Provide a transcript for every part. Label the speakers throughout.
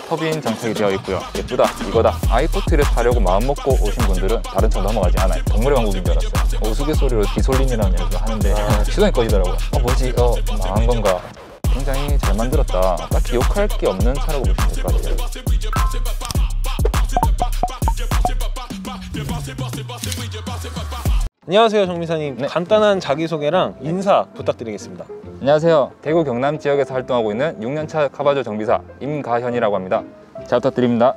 Speaker 1: 터빈 장착이 되어 있고요. 예쁘다, 이거다. i40를 사려고 마음먹고 오신 분들은 다른 차 넘어가지 않아요. 동물의 왕국인 줄 알았어요. 우스갯소리로 디솔린이라는 얘기를 하는데 시동이 꺼지더라고요. 뭐지? 망한 건가? 굉장히 잘 만들었다. 딱히 욕할 게 없는 차라고 보시면 될 것 같아요.
Speaker 2: 안녕하세요, 정미사님.
Speaker 1: 네.
Speaker 2: 간단한 자기소개랑 인사 부탁드리겠습니다.
Speaker 1: 안녕하세요. 대구 경남 지역에서 활동하고 있는 6년차 카바조 정비사 임가현이라고 합니다. 잘 부탁드립니다.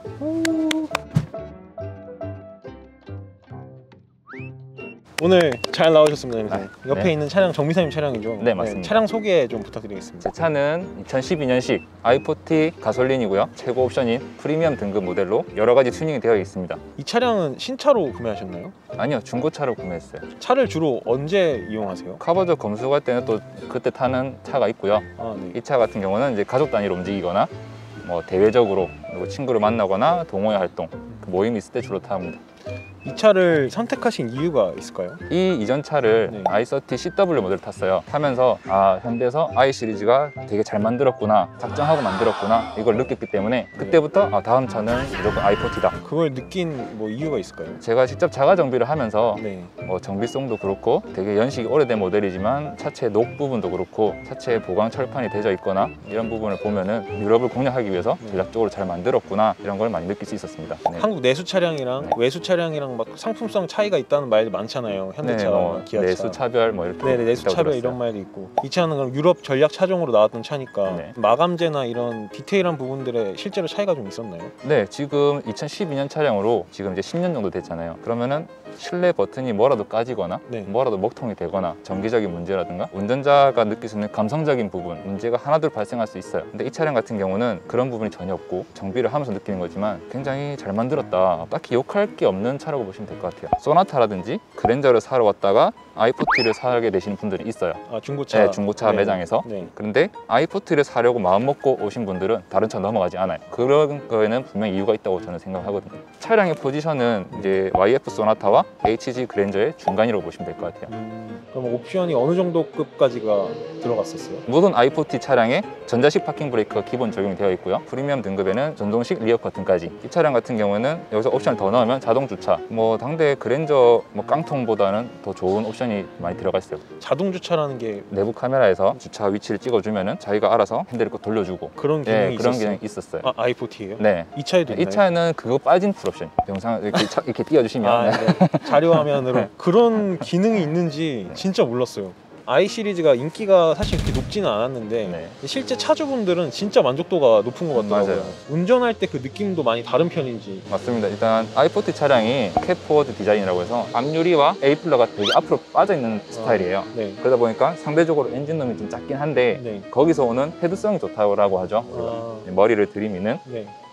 Speaker 2: 오늘 잘 나오셨습니다, 정미사님. 옆에
Speaker 1: 네.
Speaker 2: 있는 차량 정미사님 차량이죠?
Speaker 1: 네, 맞습니다.
Speaker 2: 차량 소개 좀 부탁드리겠습니다.
Speaker 1: 제 차는 2012년식 i40 가솔린이고요. 최고 옵션인 프리미엄 등급 모델로 여러 가지 튜닝이 되어 있습니다.
Speaker 2: 이 차량은 신차로 구매하셨나요?
Speaker 1: 아니요, 중고차로 구매했어요.
Speaker 2: 차를 주로 언제 이용하세요?
Speaker 1: 카바조 검수 갈 때는 또 그때 타는 차가 있고요.
Speaker 2: 네.
Speaker 1: 이 차 같은 경우는 이제 가족 단위로 움직이거나 뭐 대외적으로 그리고 친구를 만나거나 동호회 활동, 모임이 있을 때 주로 탑니다.
Speaker 2: 이 차를 선택하신 이유가 있을까요?
Speaker 1: 이 이전 차를
Speaker 2: 네.
Speaker 1: i30 CW 모델 탔어요. 타면서 현대에서 i 시리즈가 되게 잘 만들었구나, 작정하고 만들었구나 이걸 느꼈기 때문에 그때부터 다음 차는 무조건 i40다.
Speaker 2: 그걸 느낀 이유가 있을까요?
Speaker 1: 제가 직접 자가 정비를 하면서
Speaker 2: 네.
Speaker 1: 정비성도 그렇고 되게 연식이 오래된 모델이지만 차체 녹 부분도 그렇고 차체 보강 철판이 되어 있거나 이런 부분을 보면은 유럽을 공략하기 위해서 전략적으로 잘 만들었구나 이런 걸 많이 느낄 수 있었습니다. 네.
Speaker 2: 한국 내수 차량이랑 외수 차량이랑 막 상품성 차이가 있다는 말이 많잖아요. 현대차, 기아차.
Speaker 1: 내수 차별 이렇게.
Speaker 2: 네네, 내수 차별
Speaker 1: 들었어요.
Speaker 2: 이런 말도 있고. 이 차는 그럼 유럽 전략 차종으로 나왔던 차니까
Speaker 1: 네.
Speaker 2: 마감재나 이런 디테일한 부분들에 실제로 차이가 좀 있었나요?
Speaker 1: 네, 지금 2012년 차량으로 지금 이제 10년 정도 됐잖아요. 그러면은 실내 버튼이 뭐라도 까지거나 뭐라도 먹통이 되거나 정기적인 문제라든가 운전자가 느낄 수 있는 감성적인 부분 문제가 하나둘 발생할 수 있어요. 근데 이 차량 같은 경우는 그런 부분이 전혀 없고 정비를 하면서 느끼는 거지만 굉장히 잘 만들었다. 딱히 욕할 게 없는 차라고 보시면 될 것 같아요. 소나타라든지 그랜저를 사러 왔다가 i40를 사게 되시는 분들이 있어요.
Speaker 2: 중고차?
Speaker 1: 네, 중고차 매장에서. 그런데 i40를 사려고 마음먹고 오신 분들은 다른 차 넘어가지 않아요. 그런 거에는 분명히 이유가 있다고 저는 생각하거든요. 차량의 포지션은 이제 YF 소나타와 HG 그랜저의 중간이라고 보시면 될 것 같아요.
Speaker 2: 그럼 옵션이 어느 정도 급까지가 들어갔었어요?
Speaker 1: 모든 i40 차량에 전자식 파킹 브레이크가 기본 적용이 되어 있고요. 프리미엄 등급에는 전동식 리어 커튼까지. 이 차량 같은 경우는 여기서 옵션을 더 넣으면 자동 주차. 당대 그랜저 깡통보다는 더 좋은 옵션이 많이 들어가 있어요.
Speaker 2: 자동 주차라는 게
Speaker 1: 내부 카메라에서 주차 위치를 찍어주면은 자기가 알아서 핸들을 돌려주고
Speaker 2: 그런 기능이
Speaker 1: 그런 기능이 있었어요.
Speaker 2: i40예요?
Speaker 1: 네.
Speaker 2: 이 차에도 있나요?
Speaker 1: 이 차에는 그거 빠진 풀옵션. 영상 이렇게 띄워주시면
Speaker 2: 자료 화면으로 그런 기능이 있는지 진짜 몰랐어요. i 시리즈가 인기가 사실 그렇게 높지는 않았는데 실제 차주분들은 진짜 만족도가 높은 것 같더라고요.
Speaker 1: 맞아요.
Speaker 2: 운전할 때 그 느낌도 많이 다른 편인지.
Speaker 1: 맞습니다. 일단 i40 차량이 캡포워드 디자인이라고 해서 앞유리와 A필러가 되게 앞으로 빠져있는 스타일이에요. 그러다 보니까 상대적으로 엔진룸이 좀 작긴 한데 거기서 오는 헤드성이 좋다고 하죠. 머리를 들이미는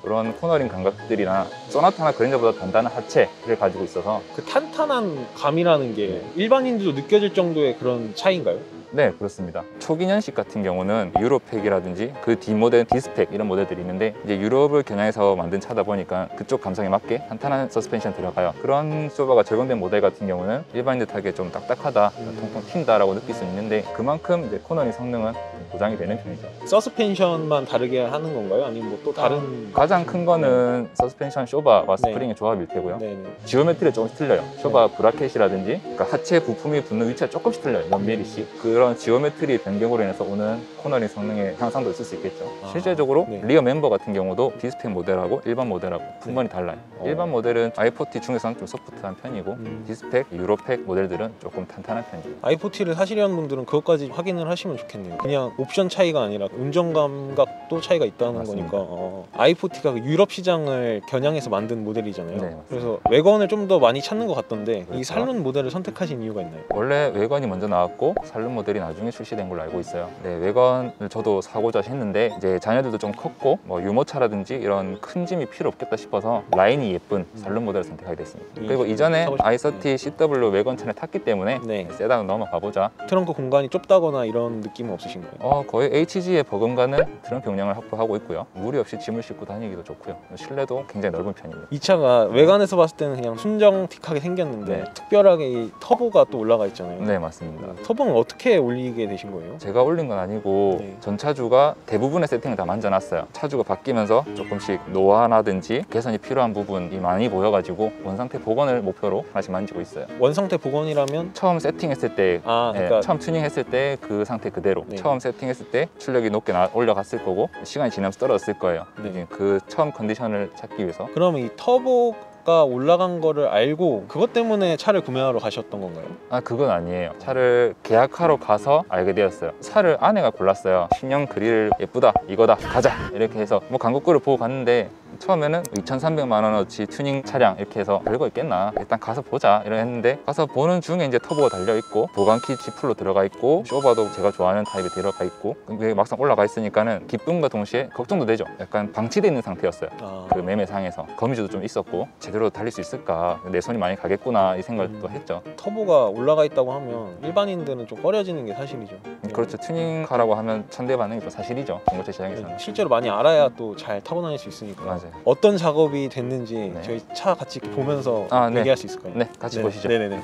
Speaker 1: 그런 코너링 감각들이나 소나타나 그랜저보다 단단한 하체를 가지고 있어서
Speaker 2: 그 탄탄한 감이라는 게 일반인들도 느껴질 정도의 그런 차이인가요?
Speaker 1: 네, 그렇습니다. 초기년식 같은 경우는 유로팩이라든지 그 D모델, D스펙 이런 모델들이 있는데 이제 유럽을 겨냥해서 만든 차다 보니까 그쪽 감성에 맞게 탄탄한 서스펜션 들어가요. 그런 소바가 적용된 모델 같은 경우는 일반인들 타기에 좀 딱딱하다, 통통 튄다라고 느낄 수 있는데 그만큼 이제 코너링 성능은 보장이 되는 편이죠.
Speaker 2: 서스펜션만 다르게 하는 건가요? 아니면 또 다른?
Speaker 1: 가장 큰 거는 서스펜션 쇼바와 스프링의 조합일 테고요. 지오메트리가 조금씩 틀려요. 쇼바 브라켓이라든지 그러니까 하체 부품이 붙는 위치가 조금씩 틀려요. 몇 미리씩. 그런 지오메트리 변경으로 인해서 오는 코너링 성능의 향상도 있을 수 있겠죠. 실제적으로 리어 멤버 같은 경우도 D스펙 모델하고 일반 모델하고 품번이 달라요. 일반 모델은 i40 중에서는 좀 소프트한 편이고 D스펙, 유로팩 모델들은 조금 탄탄한 편이에요.
Speaker 2: i40를 사시려는 분들은 그것까지 확인을 하시면 좋겠네요. 그냥 옵션 차이가 아니라 운전 감각도 차이가 있다는
Speaker 1: 맞습니다.
Speaker 2: 거니까 i40가 유럽 시장을 겨냥해서 만든 모델이잖아요.
Speaker 1: 네,
Speaker 2: 그래서 외관을 좀 더 많이 찾는 것 같던데 이 살룬 모델을 선택하신 이유가 있나요?
Speaker 1: 원래 외관이 먼저 나왔고 살룬 모델이 나중에 출시된 걸로 알고 있어요. 외관을 저도 사고자 했는데 이제 자녀들도 좀 컸고 유모차라든지 이런 큰 짐이 필요 없겠다 싶어서 라인이 예쁜 살룬 모델을 선택하게 됐습니다. 그리고 이전에 i30 CW 외관차를 탔기 때문에 세단으로 넘어가보자.
Speaker 2: 트렁크 공간이 좁다거나 이런 느낌은 없으신가요?
Speaker 1: 거의 HG의 버금가는 트렁크 용량을 확보하고 있고요. 무리 없이 짐을 싣고 다니기도 좋고요. 실내도 굉장히 넓은 편입니다.
Speaker 2: 이 차가 외관에서 봤을 때는 그냥 순정틱하게 생겼는데 특별하게 이 터보가 또 올라가 있잖아요.
Speaker 1: 네, 맞습니다.
Speaker 2: 터보는 어떻게 올리게 되신 거예요?
Speaker 1: 제가 올린 건 아니고
Speaker 2: 네.
Speaker 1: 전 차주가 대부분의 세팅을 다 만져놨어요. 차주가 바뀌면서 조금씩 노화라든지 개선이 필요한 부분이 많이 보여가지고 원상태 복원을 목표로 하나씩 만지고 있어요.
Speaker 2: 원상태 복원이라면
Speaker 1: 처음 세팅했을 때
Speaker 2: 그러니까
Speaker 1: 처음 튜닝했을 때 그 상태 그대로
Speaker 2: 네.
Speaker 1: 처음 세팅했을 때 출력이 높게 올려갔을 거고 시간이 지나면서 떨어졌을 거예요.
Speaker 2: 네.
Speaker 1: 이제 그 처음 컨디션을 찾기 위해서.
Speaker 2: 그러면 이 터보가 올라간 거를 알고 그것 때문에 차를 구매하러 가셨던 건가요?
Speaker 1: 그건 아니에요. 차를 계약하러 가서 알게 되었어요. 차를 아내가 골랐어요. 신형 그릴 예쁘다, 이거다, 가자 이렇게 해서 뭐 광고글을 보고 갔는데 처음에는 2,300만 원어치 튜닝 차량 이렇게 해서 별거 있겠나, 일단 가서 보자 이러 했는데, 가서 보는 중에 이제 터보가 달려 있고 보강키 G풀로 들어가 있고 쇼바도 제가 좋아하는 타입이 들어가 있고, 그게 막상 올라가 있으니까는 기쁨과 동시에 걱정도 되죠. 약간 방치돼 있는 상태였어요. 그 매매상에서 거미줄도 좀 있었고 제대로 달릴 수 있을까, 내 손이 많이 가겠구나 이 생각도 했죠.
Speaker 2: 터보가 올라가 있다고 하면 일반인들은 좀 꺼려지는 게 사실이죠.
Speaker 1: 그렇죠. 튜닝카라고 하면 천대 반응이 또 사실이죠, 중고차 시장에서는.
Speaker 2: 실제로 많이 알아야 또 잘 타고 다닐 수 있으니까.
Speaker 1: 맞아요.
Speaker 2: 어떤 작업이 됐는지
Speaker 1: 네.
Speaker 2: 저희 차 같이 이렇게 보면서
Speaker 1: 네.
Speaker 2: 얘기할 수 있을까요?
Speaker 1: 네, 같이
Speaker 2: 네네.
Speaker 1: 보시죠.
Speaker 2: 네네네.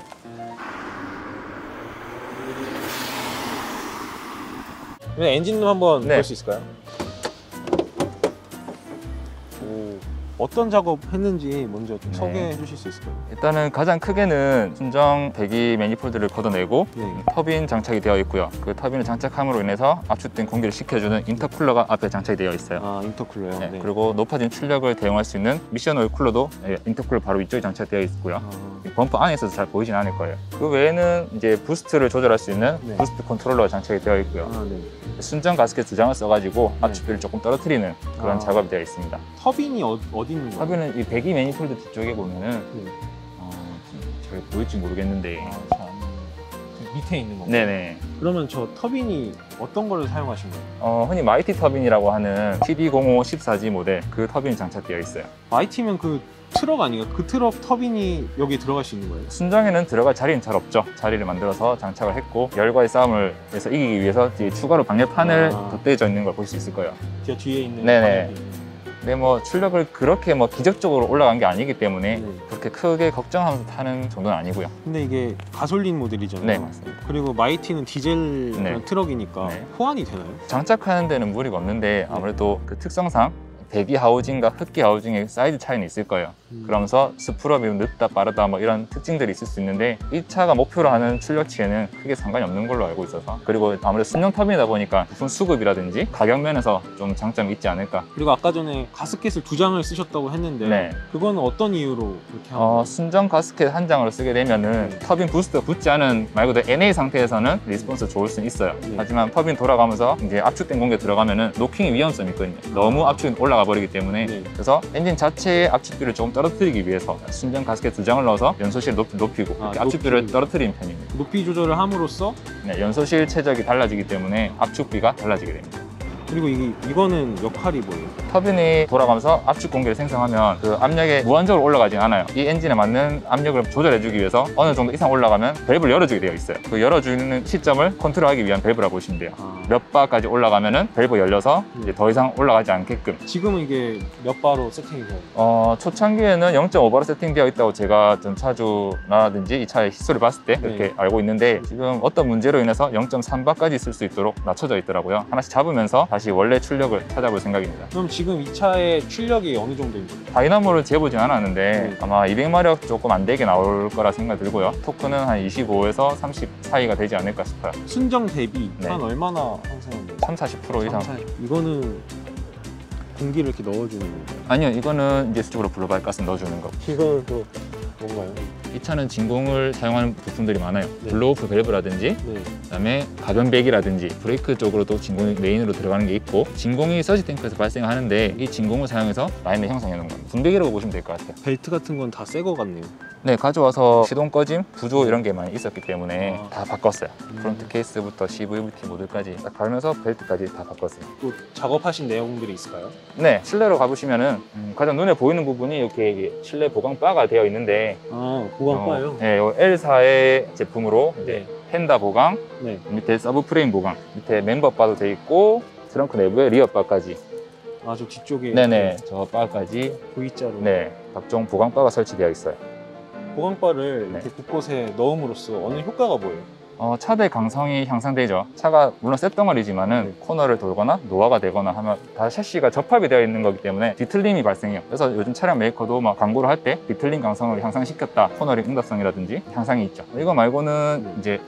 Speaker 2: 그럼 엔진룸 한번
Speaker 1: 네.
Speaker 2: 볼 수 있을까요? 오, 어떤 작업 했는지 먼저 좀
Speaker 1: 네.
Speaker 2: 소개해 주실 수 있을까요?
Speaker 1: 일단은 가장 크게는 순정 배기 매니폴드를 걷어내고
Speaker 2: 네.
Speaker 1: 터빈 장착이 되어 있고요. 그 터빈을 장착함으로 인해서 압축된 공기를 식혀주는 인터쿨러가 앞에 장착이 되어 있어요.
Speaker 2: 인터쿨러요?
Speaker 1: 네, 그리고 높아진 출력을 대응할 수 있는 미션 오일 쿨러도 인터쿨러 바로 위쪽에 장착되어 있고요. 범퍼 안에 있어서 잘 보이진 않을 거예요. 그 외에는 이제 부스트를 조절할 수 있는
Speaker 2: 네.
Speaker 1: 부스트 컨트롤러가 장착이 되어 있고요.
Speaker 2: 네.
Speaker 1: 순정 가스켓 2장을 써가지고
Speaker 2: 네.
Speaker 1: 압축비를 조금 떨어뜨리는 그런 작업이 되어 있습니다.
Speaker 2: 터빈이 어디 있는 거예요?
Speaker 1: 터빈은 이 배기 매니폴드 뒤쪽에 보면은
Speaker 2: 네.
Speaker 1: 잘 보일지 모르겠는데
Speaker 2: 밑에 있는 건가요?
Speaker 1: 네네.
Speaker 2: 그러면 저 터빈이 어떤 거를 사용하신 거예요?
Speaker 1: 흔히 마이티 터빈이라고 하는 TD05 14G 모델, 그 터빈이 장착되어 있어요.
Speaker 2: 마이티면 그 트럭 아니에요? 그 트럭 터빈이 여기 들어갈 수 있는 거예요?
Speaker 1: 순정에는 들어갈 자리는 잘 없죠. 자리를 만들어서 장착을 했고, 열과의 싸움을 해서 이기기 위해서 이제 추가로 방열판을 덧대져 있는 걸 볼 수 있을 거예요.
Speaker 2: 저 뒤에 있는
Speaker 1: 네네. 근데 뭐 출력을 그렇게 뭐 기적적으로 올라간 게 아니기 때문에
Speaker 2: 네.
Speaker 1: 그렇게 크게 걱정하면서 타는 정도는 아니고요.
Speaker 2: 근데 이게 가솔린 모델이잖아요.
Speaker 1: 네, 맞습니다.
Speaker 2: 그리고 마이티는 디젤
Speaker 1: 네.
Speaker 2: 그런 트럭이니까
Speaker 1: 네.
Speaker 2: 호환이 되나요?
Speaker 1: 장착하는 데는 무리가 없는데 아무래도 그 특성상 배기 하우징과 흡기 하우징의 사이즈 차이는 있을 거예요. 그러면서 스프럽이 늦다 빠르다 뭐 이런 특징들이 있을 수 있는데, 이 차가 목표로 하는 출력치에는 크게 상관이 없는 걸로 알고 있어서, 그리고 아무래도 순정 터빈이다 보니까 부품 수급이라든지 가격 면에서 좀 장점이 있지 않을까.
Speaker 2: 그리고 아까 전에 가스켓을 2장을 쓰셨다고 했는데
Speaker 1: 네.
Speaker 2: 그건 어떤 이유로 그렇게 한 거예요?
Speaker 1: 순정 가스켓 한 장으로 쓰게 되면은 터빈 부스트가 붙지 않은 말 그대로 NA 상태에서는 리스폰스 좋을 수는 있어요.
Speaker 2: 네.
Speaker 1: 하지만 터빈 돌아가면서 이제 압축된 공기 들어가면은 노킹의 위험성이 있거든요. 너무 압축이 올라가 버리기 때문에.
Speaker 2: 네.
Speaker 1: 그래서 엔진 자체의 압축비를 조금 떨어뜨리기 위해서 순정 가스켓 2장을 넣어서 연소실을 높이고 이렇게 압축비를
Speaker 2: 높이고.
Speaker 1: 떨어뜨리는 편입니다.
Speaker 2: 높이 조절을 함으로써,
Speaker 1: 네, 연소실 최적이 달라지기 때문에 압축비가 달라지게 됩니다.
Speaker 2: 그리고 이거는 역할이 뭐예요?
Speaker 1: 터빈이 돌아가면서 압축 공기를 생성하면 그 압력이 무한적으로 올라가진 않아요. 이 엔진에 맞는 압력을 조절해주기 위해서 어느 정도 이상 올라가면 밸브를 열어주게 되어 있어요. 그 열어주는 시점을 컨트롤하기 위한 밸브라고 보시면 돼요. 몇 바까지 올라가면은 밸브 열려서 이제 더 이상 올라가지 않게끔.
Speaker 2: 지금은 이게 몇 바로 세팅이 돼요?
Speaker 1: 초창기에는 0.5바로 세팅되어 있다고 제가 전 차주라든지 이 차의 히스토리를 봤을 때 그렇게 알고 있는데, 지금 어떤 문제로 인해서 0.3바까지 쓸 수 있도록 낮춰져 있더라고요. 하나씩 잡으면서 다시 원래 출력을 찾아볼 생각입니다.
Speaker 2: 그럼 지금 이 차의 출력이 어느 정도인가요?
Speaker 1: 다이나모를 재보진 않았는데 아마 200마력 조금 안 되게 나올 거라 생각 들고요. 토크는 한 25에서 30 사이가 되지 않을까 싶어요.
Speaker 2: 순정 대비
Speaker 1: 네.
Speaker 2: 한 얼마나 상승한가요?
Speaker 1: 30-40% 이상.
Speaker 2: 이거는 공기를 이렇게 넣어주는 건가요?
Speaker 1: 아니요, 이거는 이제 수직으로 블루바이 가스 넣어주는 거.
Speaker 2: 이거는 또 뭔가요?
Speaker 1: 이 차는 진공을 사용하는 부품들이 많아요.
Speaker 2: 네.
Speaker 1: 블로우오프 밸브라든지
Speaker 2: 네.
Speaker 1: 그다음에 가변배기라든지 브레이크 쪽으로도 진공이 메인으로 들어가는 게 있고, 진공이 서지 탱크에서 발생하는데 이 진공을 사용해서 라인을 형성해 놓은 겁니다. 분배기라고 보시면 될 것 같아요.
Speaker 2: 벨트 같은 건 다 새 거 같네요.
Speaker 1: 네, 가져와서 시동 꺼짐, 부조 이런 게 많이 있었기 때문에
Speaker 2: 아.
Speaker 1: 다 바꿨어요. 프론트 케이스부터 CVT 모듈까지 딱 갈면서 벨트까지 다 바꿨어요.
Speaker 2: 또 작업하신 내용들이 있을까요?
Speaker 1: 네, 실내로 가보시면은 가장 눈에 보이는 부분이 이렇게 실내 보강 바가 되어 있는데,
Speaker 2: 보강바요?
Speaker 1: 네, 요 L사의 제품으로 이제 펜다 보강,
Speaker 2: 네.
Speaker 1: 밑에 서브 프레임 보강, 밑에 멤버 바도 돼 있고 트렁크 내부에 리어 바까지.
Speaker 2: 저 뒤쪽에
Speaker 1: 네네, 저 바까지.
Speaker 2: V자로.
Speaker 1: 네, 각종 보강 바가 설치되어 있어요.
Speaker 2: 보강바를
Speaker 1: 네.
Speaker 2: 이렇게 곳곳에 넣음으로써 어느 효과가 보여요?
Speaker 1: 차대 강성이 향상되죠. 차가 물론 쇳덩어리지만은 코너를 돌거나 노화가 되거나 하면 다 샤시가 접합이 되어 있는 거기 때문에 뒤틀림이 발생해요. 그래서 요즘 차량 메이커도 막 광고를 할 때 뒤틀림 강성을 향상시켰다, 코너링 응답성이라든지 향상이 있죠. 이거 말고는 이제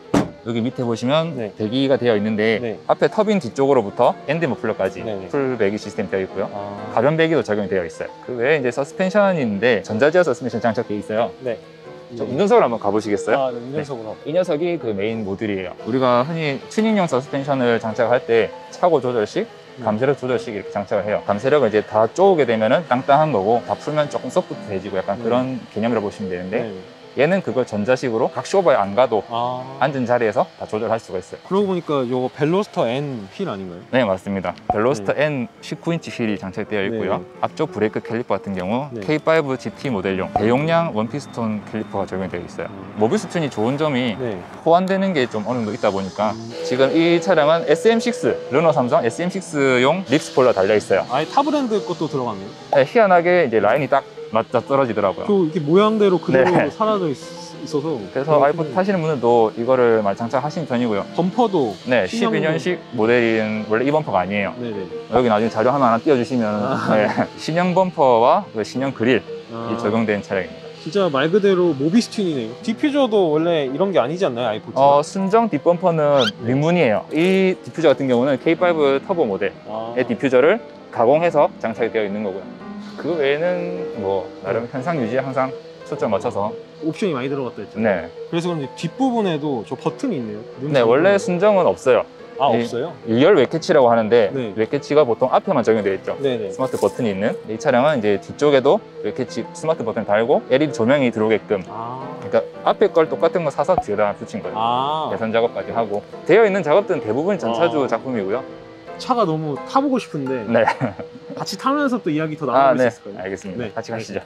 Speaker 1: 여기 밑에 보시면 배기가 되어 있는데 앞에 터빈 뒤쪽으로부터 엔드 머플러까지 풀 배기 시스템 되어 있고요. 가변 배기도 적용이 되어 있어요. 그 외에 이제 서스펜션인데 전자제어 서스펜션 장착되어 있어요. 운전석으로 한번 가보시겠어요?
Speaker 2: 네, 운전석으로.
Speaker 1: 이 녀석이 그 메인 모듈이에요. 우리가 흔히 튜닝용 서스펜션을 장착할 때 차고 조절식, 감세력 조절식 이렇게 장착을 해요. 감세력을 이제 다 쪼우게 되면은 땅땅한 거고, 다 풀면 조금 소프트해지고 약간 그런 개념이라고 보시면 되는데, 얘는 그걸 전자식으로 각 쇼버에 안 가도 앉은 자리에서 다 조절할 수가 있어요.
Speaker 2: 그러고 보니까 이거 벨로스터 N 휠 아닌가요?
Speaker 1: 네, 맞습니다. 벨로스터 N 19인치 휠이 장착되어 있고요. 앞쪽 브레이크 캘리퍼 같은 경우 K5 GT 모델용 대용량 원피스톤 캘리퍼가 적용되어 있어요. 모비스톤이 좋은 점이 호환되는 게 좀 어느 정도 있다 보니까 지금 이 차량은 SM6, 르노 삼성 SM6용 립 스포일러 달려 있어요.
Speaker 2: 아예 타 브랜드 것도 들어갔네요.
Speaker 1: 네, 희한하게 이제 라인이 딱 맞아 떨어지더라고요.
Speaker 2: 또 이렇게 모양대로 그대로 사라져 있어서.
Speaker 1: 그래서 i4 타시는 분들도 이거를 많이 장착하시는 편이고요.
Speaker 2: 범퍼도
Speaker 1: 12년식 모델인 원래 이 범퍼가 아니에요. 여기 나중에 자료 하나 띄워주시면 신형 범퍼와 신형 그릴이 적용된 차량입니다.
Speaker 2: 진짜 말 그대로 모비스 튠이네요. 디퓨저도 원래 이런 게 아니지 않나요? i4?
Speaker 1: 순정 뒷범퍼는 민문이에요. 이 디퓨저 같은 경우는 K5 터보 모델의 디퓨저를 가공해서 장착이 되어 있는 거고요. 그 외에는 뭐 나름 현상 유지에 항상 초점 맞춰서
Speaker 2: 옵션이 많이 들어갔다 했죠. 그래서 그런지 뒷부분에도 저 버튼이 있네요.
Speaker 1: 네, 원래 순정은 없어요.
Speaker 2: 없어요?
Speaker 1: 일열 웹캐치라고 하는데 웹캐치가 보통 앞에만 적용되어 있죠. 스마트 버튼이 있는 이 차량은 이제 뒤쪽에도 웹캐치 스마트 버튼 달고 LED 조명이 들어오게끔 그러니까 앞에 걸 똑같은 거 사서 뒤에다 붙인 거예요. 개선 작업까지 하고 되어 있는 작업들은 대부분 전차주 작품이고요.
Speaker 2: 차가 너무 타보고 싶은데 같이 타면서 또 이야기 더 나눠볼 수 있을까요?
Speaker 1: 알겠습니다. 같이 가시죠.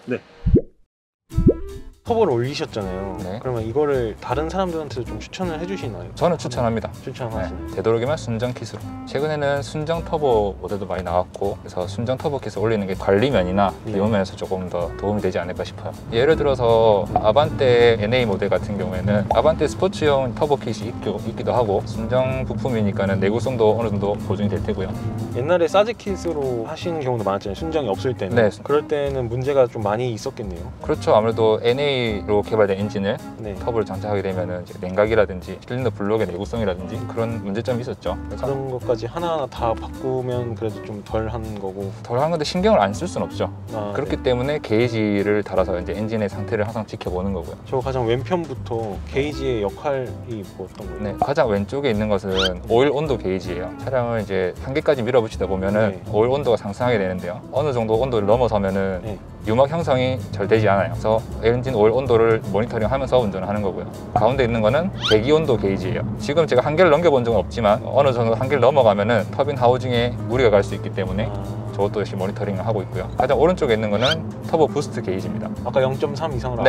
Speaker 2: 터보를 올리셨잖아요. 그러면 이거를 다른 사람들한테도 좀 추천을 해주시나요?
Speaker 1: 저는 추천합니다.
Speaker 2: 추천하시나요?
Speaker 1: 되도록이면 순정 킷으로. 최근에는 순정 터보 모델도 많이 나왔고, 그래서 순정 터보 킷을 올리는 게 관리면이나 비용면에서 조금 더 도움이 되지 않을까 싶어요. 예를 들어서 아반떼 NA 모델 같은 경우에는 아반떼 스포츠용 터보 킷이 있기도 하고, 순정 부품이니까는 내구성도 어느 정도 보존이 될 테고요.
Speaker 2: 옛날에 사즈 킷으로 하시는 경우도 많았잖아요. 순정이 없을 때는. 그럴 때는 문제가 좀 많이 있었겠네요.
Speaker 1: 그렇죠. 아무래도 NA로 개발된 엔진을 터보를 장착하게 되면 냉각이라든지 실린더 블록의 내구성이라든지 그런 문제점이 있었죠.
Speaker 2: 그런 것까지 하나하나 다 바꾸면 그래도 좀 덜한 거고.
Speaker 1: 덜한 건데 신경을 안 쓸 수는 없죠. 그렇기 때문에 게이지를 달아서 이제 엔진의 상태를 항상 지켜보는 거고요.
Speaker 2: 저 가장 왼편부터 게이지의 역할이 뭐 어떤 거예요?
Speaker 1: 가장 왼쪽에 있는 것은 오일 온도 게이지예요. 차량을 이제 한계까지 밀어붙이다 보면은 오일 온도가 상승하게 되는데요. 어느 정도 온도를 넘어서면은 유막 형성이 잘 되지 않아요. 그래서 엔진 오일 온도를 모니터링하면서 운전을 하는 거고요. 가운데 있는 거는 배기 온도 게이지예요. 지금 제가 한계를 넘겨본 적은 없지만 어느 정도 한계를 넘어가면은 터빈 하우징에 무리가 갈 수 있기 때문에 저것도 역시 모니터링을 하고 있고요. 가장 오른쪽에 있는 거는 터보 부스트 게이지입니다.
Speaker 2: 아까 0.3 이상으로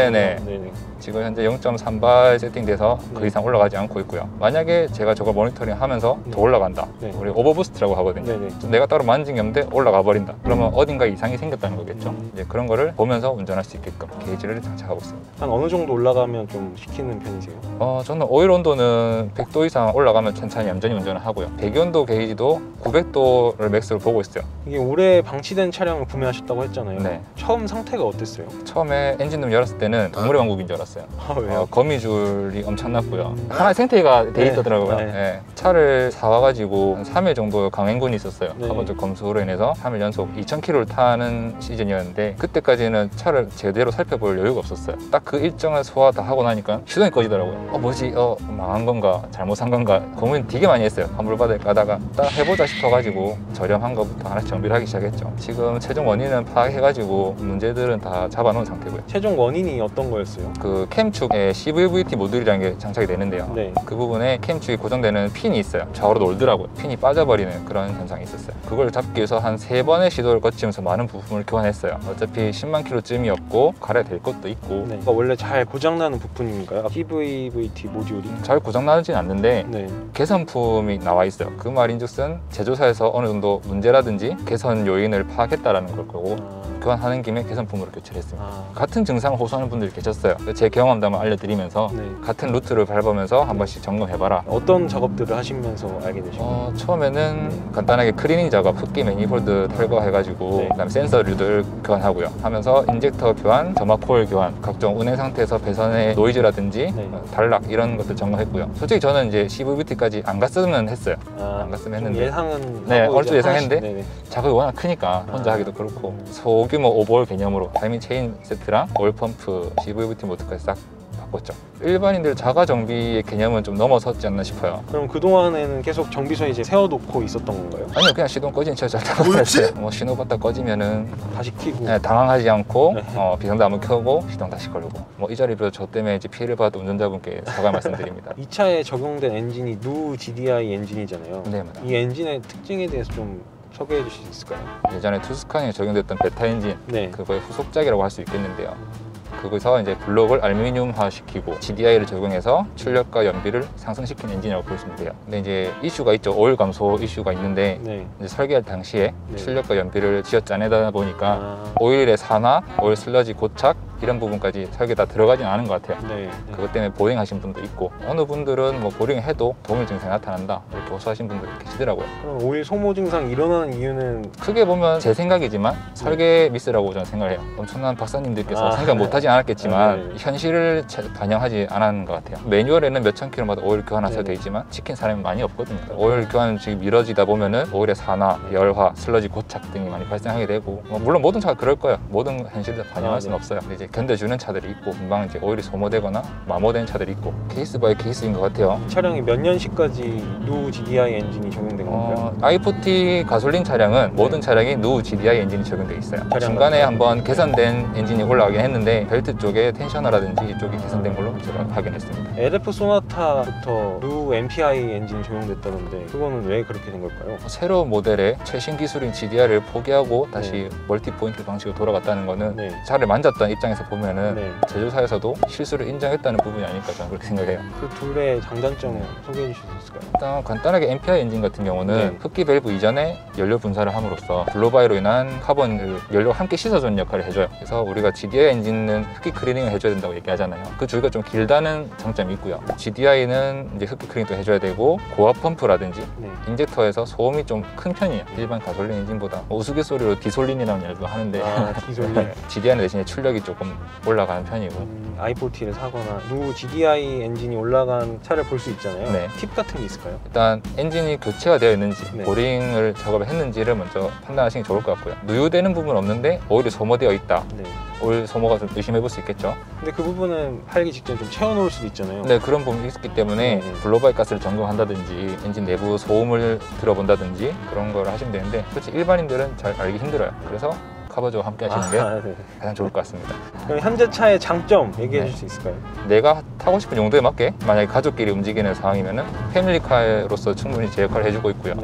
Speaker 1: 지금 현재 0.3bar 세팅돼서 그 이상 올라가지 않고 있고요. 만약에 제가 저걸 모니터링 하면서 더 올라간다. 우리 오버부스트라고 하거든요. 내가 따로 만진 게 없는데 올라가 버린다. 그러면 어딘가 이상이 생겼다는 거겠죠. 이제 그런 거를 보면서 운전할 수 있게끔 게이지를 장착하고 있습니다.
Speaker 2: 한 어느 정도 올라가면 좀 시키는 편이세요?
Speaker 1: 저는 오일 온도는 100도 이상 올라가면 천천히 얌전히 운전을 하고요. 배기 온도 게이지도 900도를 맥스로 보고 있어요.
Speaker 2: 이게 올해 방치된 차량을 구매하셨다고 했잖아요. 처음 상태가 어땠어요?
Speaker 1: 처음에 엔진룸 열었을 때는 동물의 왕국인 줄 알았어요.
Speaker 2: 왜요?
Speaker 1: 거미줄이 엄청났고요. 하나의 생태계가 돼 있더라고요. 차를 사와가지고 3일 정도 강행군이 있었어요. 카본적 검수로 인해서 3일 연속 2000km를 타는 시즌이었는데 그때까지는 차를 제대로 살펴볼 여유가 없었어요. 딱 그 일정을 소화 다 하고 나니까 시동이 꺼지더라고요. 뭐지? 망한 건가? 잘못 산 건가? 고민 되게 많이 했어요. 환불받을 까다가 딱 해보자 싶어가지고 저렴한 거부터 하나씩 정비를 하기 시작했죠. 지금 최종 원인은 파악해가지고 문제들은 다 잡아놓은 상태고요.
Speaker 2: 최종 원인이 어떤 거였어요?
Speaker 1: 그 캠축에 CVVT 모듈이라는 게 장착이 되는데요. 그 부분에 캠축이 고정되는 핀이 있어요. 좌우로 놀더라고요. 핀이 빠져버리는 그런 현상이 있었어요. 그걸 잡기 위해서 한 3번의 시도를 거치면서 많은 부품을 교환했어요. 어차피 10만 킬로쯤이었고 갈아야 될 것도 있고.
Speaker 2: 원래 잘 고장나는 부품인가요? CVVT 모듈이?
Speaker 1: 잘 고장나진 않는데 개선품이 나와 있어요. 그 말인즉슨 제조사에서 어느 정도 문제라든지 개선 요인을 파악했다라는 걸 거고 교환하는 김에 개선품으로 교체를 했습니다. 같은 증상을 호소하는 분들이 계셨어요. 제 경험담을 알려드리면서 같은 루트를 밟으면서 한 번씩 점검해봐라.
Speaker 2: 어떤 작업들을 하시면서 알게 되셨나요?
Speaker 1: 처음에는 간단하게 클리닝 작업, 흡기 매니폴드 탈거해가지고 그다음에 센서류들 교환하고요. 하면서 인젝터 교환, 점화 코일 교환, 각종 운행 상태에서 배선의 노이즈라든지 단락 이런 것들 점검했고요. 솔직히 저는 이제 CVVT까지 안 갔으면 했어요. 안 갔으면 했는데
Speaker 2: 예상은
Speaker 1: 얼추 예상했는데 작업이 워낙 크니까 혼자 하기도 그렇고 소규모 오버홀 개념으로 타이밍 체인 세트랑 오일 펌프, CVVT 모터까지 싹 바꿨죠. 일반인들 자가 정비의 개념은 좀 넘어섰지 않나 싶어요.
Speaker 2: 그럼 그동안에는 계속 정비소에 이제 세워놓고 있었던 건가요?
Speaker 1: 아니요, 그냥 시동 꺼진 채 잘 타고 있어요. 신호 받다 꺼지면은
Speaker 2: 다시 켜고
Speaker 1: 당황하지 않고 비상등 한번 켜고 시동 다시 걸고 이 자리로 저 때문에 이제 피해를 받은 운전자분께 사과 말씀드립니다.
Speaker 2: 이 차에 적용된 엔진이 누 GDI 엔진이잖아요.
Speaker 1: 네, 맞아요.
Speaker 2: 이 엔진의 특징에 대해서 좀 소개해 주실 수 있을까요?
Speaker 1: 예전에 투스칸에 적용됐던 베타 엔진 그거의 후속작이라고 할 수 있겠는데요. 거기서 이제 블록을 알루미늄화 시키고 GDI를 적용해서 출력과 연비를 상승시킨 엔진이라고 보시면 돼요. 근데 이제 이슈가 있죠. 오일 감소 이슈가 있는데 이제 설계할 당시에 출력과 연비를 지어짜내다 보니까 오일의 산화, 오일 슬러지 고착 이런 부분까지 설계 다 들어가진 않은 것 같아요. 그것 때문에 보링 하신 분도 있고 어느 분들은 보링 해도 동일 증상이 나타난다 이렇게 호소하신 분들이 계시더라고요.
Speaker 2: 그럼 오일 소모 증상 일어나는 이유는
Speaker 1: 크게 보면 제 생각이지만 설계 미스라고 저는 생각을 해요. 엄청난 박사님들께서 생각 못하진 않았겠지만 현실을 반영하지 않은 것 같아요. 매뉴얼에는 몇천 킬로마다 오일 교환하셔도 돼 있지만 지킨 사람이 많이 없거든요. 오일 교환 지금 미뤄지다 보면은 오일의 산화, 열화, 슬러지 고착 등이 많이 발생하게 되고 물론 모든 차가 그럴 거예요. 모든 현실을 반영할 수는 없어요. 근데 이제 견뎌주는 차들이 있고 금방 이제 오일이 소모되거나 마모된 차들이 있고 케이스 바이 케이스인 것 같아요.
Speaker 2: 이 차량이 몇 년식까지 누 GDI 엔진이 적용된 건가요?
Speaker 1: i40 가솔린 차량은 모든 차량이 누 GDI 엔진이 적용돼 있어요. 중간에 한번 개선된 엔진이 올라가긴 했는데 벨트 쪽에 텐셔너라든지 이쪽이 개선된 걸로 제가 확인했습니다.
Speaker 2: LF 소나타부터 누 MPI 엔진이 적용됐다던데 그거는 왜 그렇게 된 걸까요?
Speaker 1: 새로운 모델의 최신 기술인 GDI를 포기하고 다시 멀티 포인트 방식으로 돌아갔다는 거는 차를 만졌던 입장에서 보면은 제조사에서도 실수를 인정했다는 부분이 아닐까 저는 그렇게 생각해요.
Speaker 2: 그 둘의 장단점을 소개해 주실 수 있을까요?
Speaker 1: 일단 간단하게 MPI 엔진 같은 경우는 흡기 밸브 이전에 연료 분사를 함으로써 블로바이로 인한 카본을 연료와 함께 씻어주는 역할을 해줘요. 그래서 우리가 GDI 엔진은 흡기 클리닝을 해줘야 된다고 얘기하잖아요. 그 주기가 좀 길다는 장점이 있고요. GDI는 이제 흡기 클리닝도 해줘야 되고 고압 펌프라든지 인젝터에서 소음이 좀 큰 편이에요. 일반 가솔린 엔진보다 우스갯소리로 디솔린이라는 말도 하는데
Speaker 2: 디솔린.
Speaker 1: GDI는 대신에 출력이 조금 올라가는 편이고
Speaker 2: i40를 사거나 누 GDI 엔진이 올라간 차를 볼 수 있잖아요. 팁 같은 게 있을까요?
Speaker 1: 일단 엔진이 교체가 되어 있는지 보링을 작업을 했는지를 먼저 판단하시는 게 좋을 것 같고요. 누유되는 부분은 없는데 오일이 소모되어 있다. 오일 소모가 좀 의심해 볼 수 있겠죠.
Speaker 2: 근데 그 부분은 팔기 직전에 좀 채워놓을 수도 있잖아요.
Speaker 1: 네, 그런 부분이 있기 때문에 블로바이 가스를 점검한다든지 엔진 내부 소음을 들어본다든지 그런 걸 하시면 되는데 솔직히 일반인들은 잘 알기 힘들어요. 그래서 카버저와 함께 하시는 게 가장 좋을 것 같습니다.
Speaker 2: 그럼 현재 차의 장점 얘기해 줄 수 있을까요?
Speaker 1: 내가 타고 싶은 용도에 맞게 만약에 가족끼리 움직이는 상황이면 패밀리카로서 충분히 제 역할을 해주고 있고요.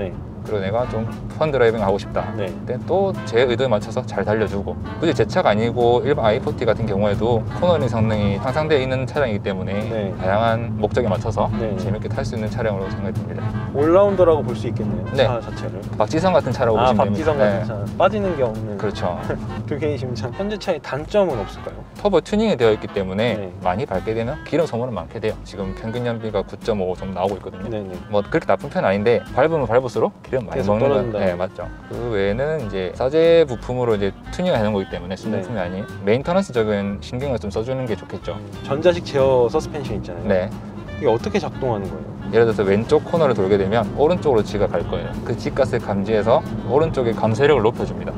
Speaker 1: 그리고 내가 좀 펀드라이빙 하고 싶다. 근데 또 제 의도에 맞춰서 잘 달려주고 굳이 제 차가 아니고 일반 i40 같은 경우에도 코너링 성능이 향상되어 있는 차량이기 때문에 다양한 목적에 맞춰서 재밌게 탈 수 있는 차량으로 생각이 듭니다.
Speaker 2: 올라운더라고 볼 수 있겠네요. 차 자체를.
Speaker 1: 박지성 같은 차라고 보시면 됩니다.
Speaker 2: 박지성 같은 차. 빠지는 게 없는.
Speaker 1: 그렇죠.
Speaker 2: 두 개의 심참. 현재 차의 단점은 없을까요?
Speaker 1: 터보 튜닝이 되어 있기 때문에 많이 밟게 되면 기름 소모는 많게 돼요. 지금 평균 연비가 9.5 정도 나오고 있거든요. 뭐 그렇게 나쁜 편은 아닌데 밟으면 밟을수록 기름 많이 먹는 건 맞죠. 그 외에는 이제 사제 부품으로 이제 튜닝을 해놓은 거기 때문에 순정품이 아닌 메인터넌스적인 신경을 좀 써주는 게 좋겠죠.
Speaker 2: 전자식 제어 서스펜션 있잖아요. 이게 어떻게 작동하는 거예요?
Speaker 1: 예를 들어서 왼쪽 코너를 돌게 되면 오른쪽으로 G가 갈 거예요. 그 G가스를 감지해서 오른쪽의 감쇄력을 높여줍니다.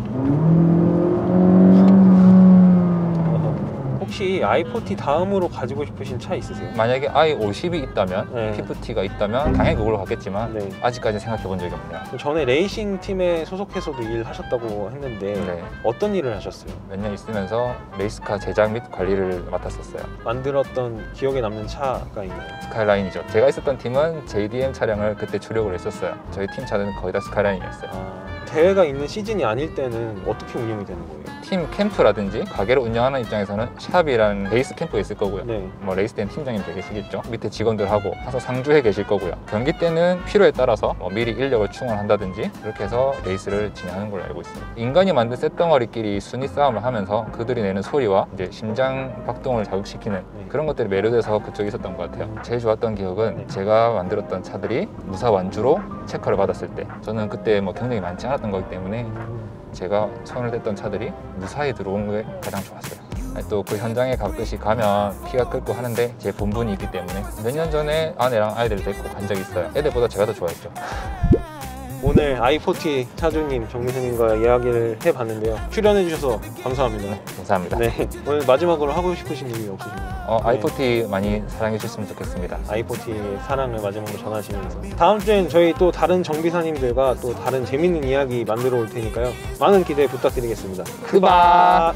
Speaker 2: 혹시 i40 다음으로 가지고 싶으신 차 있으세요?
Speaker 1: 만약에 i50이 있다면, PFT가 있다면 당연히 그걸로 갔겠지만 아직까지 생각해 본 적이 없네요.
Speaker 2: 전에 레이싱 팀에 소속해서도 일하셨다고 했는데 어떤 일을 하셨어요?
Speaker 1: 몇 년 있으면서 레이스카 제작 및 관리를 맡았었어요.
Speaker 2: 만들었던 기억에 남는 차가 있나요?
Speaker 1: 스카이라인이죠. 제가 있었던 팀은 JDM 차량을 그때 주력을 했었어요. 저희 팀 차는 거의 다 스카이라인이었어요.
Speaker 2: 대회가 있는 시즌이 아닐 때는 어떻게 운영이 되는 거예요?
Speaker 1: 팀 캠프라든지 가게를 운영하는 입장에서는 샵이라는 베이스 캠프가 있을 거고요.
Speaker 2: 네.
Speaker 1: 뭐 레이스 때는 팀장님 되시겠죠. 밑에 직원들하고 항상 상주해 계실 거고요. 경기 때는 필요에 따라서 뭐 미리 인력을 충원한다든지 그렇게 해서 레이스를 진행하는 걸로 알고 있습니다. 인간이 만든 쇳덩어리끼리 순위 싸움을 하면서 그들이 내는 소리와 이제 심장 박동을 자극시키는 그런 것들이 매료돼서 그쪽에 있었던 것 같아요. 제일 좋았던 기억은 제가 만들었던 차들이 무사 완주로 체커를 받았을 때, 저는 그때 뭐 경력이 많지 않았던 거기 때문에 제가 손을 댔던 차들이 무사히 들어온 게 가장 좋았어요. 또 그 현장에 가끔씩 가면 피가 끓고 하는데 제 본분이 있기 때문에 몇 년 전에 아내랑 아이들을 데리고 간 적이 있어요. 애들보다 제가 더 좋아했죠.
Speaker 2: 오늘 i40 차주님, 정민생님과 이야기를 해봤는데요. 출연해주셔서 감사합니다.
Speaker 1: 감사합니다.
Speaker 2: 네, 오늘 마지막으로 하고 싶으신 얘기 없으신가요?
Speaker 1: i40 많이 사랑해 주셨으면 좋겠습니다.
Speaker 2: i40의 사랑을 마지막으로 전하시면서 다음 주엔 저희 또 다른 정비사님들과 또 다른 재밌는 이야기 만들어 올 테니까요. 많은 기대 부탁드리겠습니다.
Speaker 1: 크바!